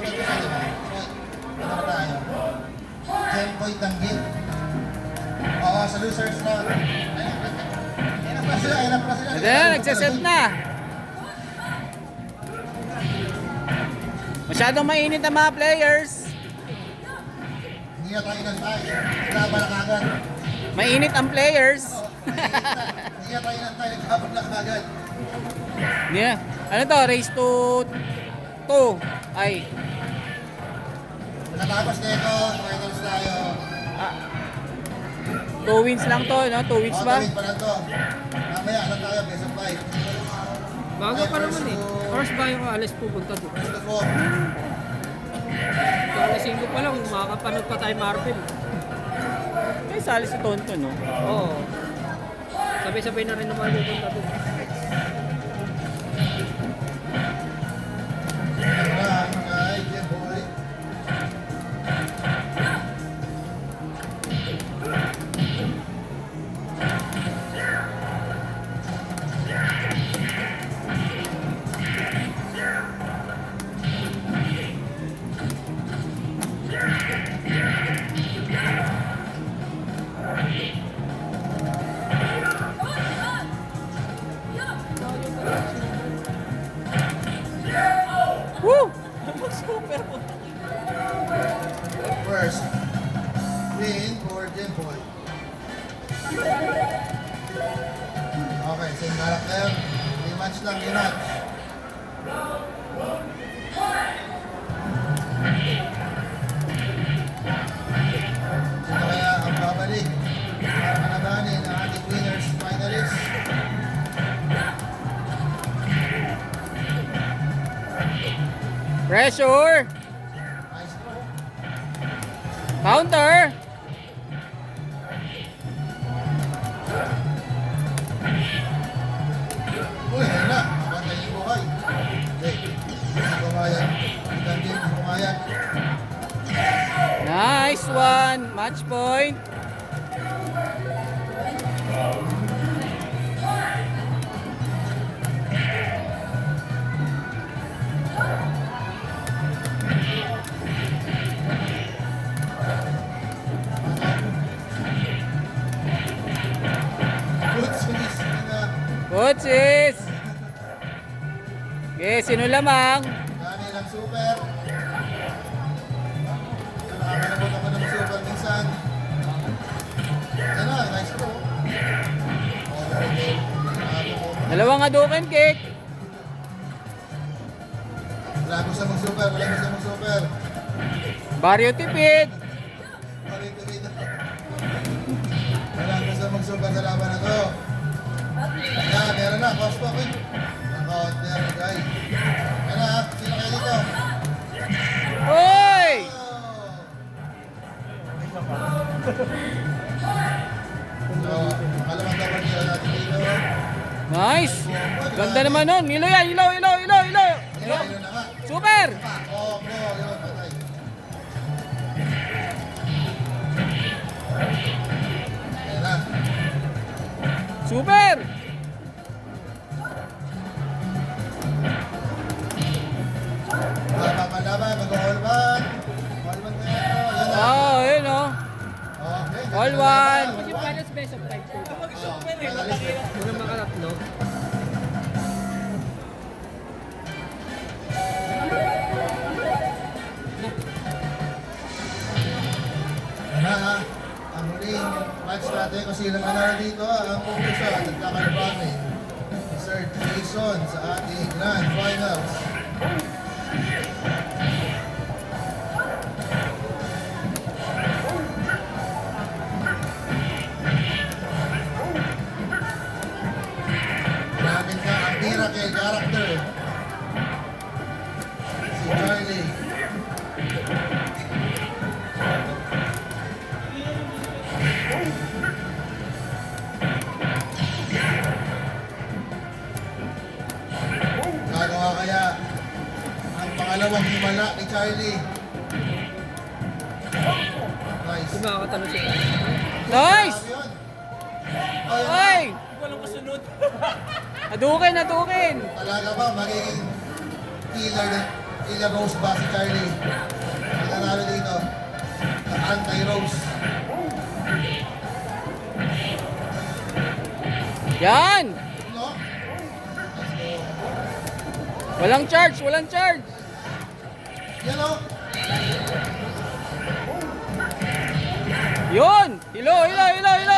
10 point ang hit. Oo, sa losers na. Ayun na sila, ayun na sila. Ayan, nagsaset na. Masyadong mainit ang mga players. Hindi na tayo inantay. Laban na kagad. Mainit ang players. Hindi na tayo inantay. Laban na kagad. Yeah. Ano to? Race to 2. Ay. Natapos na ito. Finals tayo. 2 wins lang to, no? 2 wins ba? 2 wins pa lang to. Mamaya, ano tayo? Best of 5. Bago pa naman eh. Oras ba yung alas pupunta doon? Best of 4. Alas 5 pa lang, makakapanood pa tayo Marvel. Ay, sali si Tonto, no? Oo. Sabay-sabay na rin naman pupunta doon. Ay, Jim boy. Woo! Super po. First, win for Jim boy. Okay, same character. Rematch lang, rematch. Sino kaya ang babalik para manabanin ang ating winners finalists? Pressure! Nice throw. Counter! Uy, ayun na. Mabantay yung buhay. Okay. Hindi kumayan. Hindi din kumayan. Nice one! Match point! Good swings na Coaches! Okay, sino lamang? dami ng super. Nakakalabot ako ng super minsan. Yan na, nice throw. Dalawang Hadouken kick. Wala gusto mong super, wala gusto mong super. Barrio tipid. Wala gusto mong super sa laban na to. Yan, meron na, cross po ko. Naka-counter, guys. Yan na, sino kayo dito? Hoy! So, makalabang double kill natin dito. Nice! Ganda naman nun. Ilo yan! Ilo! Ilo! Ilo! Ilo! Ayun na nga. Super! Oh, bro, yun, patay. Ayan na. Super! Papalaban, mag-all one. All one na yan. Ayan na. Oh, yun oh. Okay. All one. Kasi finals best of 5 po. Finalist. Unang makatatlo. Ayan na, ha. Ang huling match natin kung sino manalo dito, ang pupusa at nagkakalaban ni Sir Jason sa ating Grand Finals. Grabe ka ang miracle character. Si Charlie. Gagawa kaya ang pangalawang himala ni Charlie. Nice. Kung makakatalo siya. Nice! Grabe yun. Ay! Walang kasunod. Hadouken! Hadouken! Talaga ba magiging killer Killer Rose ba si Charlie? Ang nanalo dito. Ang anti-Rose. Yan! No? Let's go. Walang charge, walang charge. Yan o. Yun! Hilo, hilo, hilo, hilo!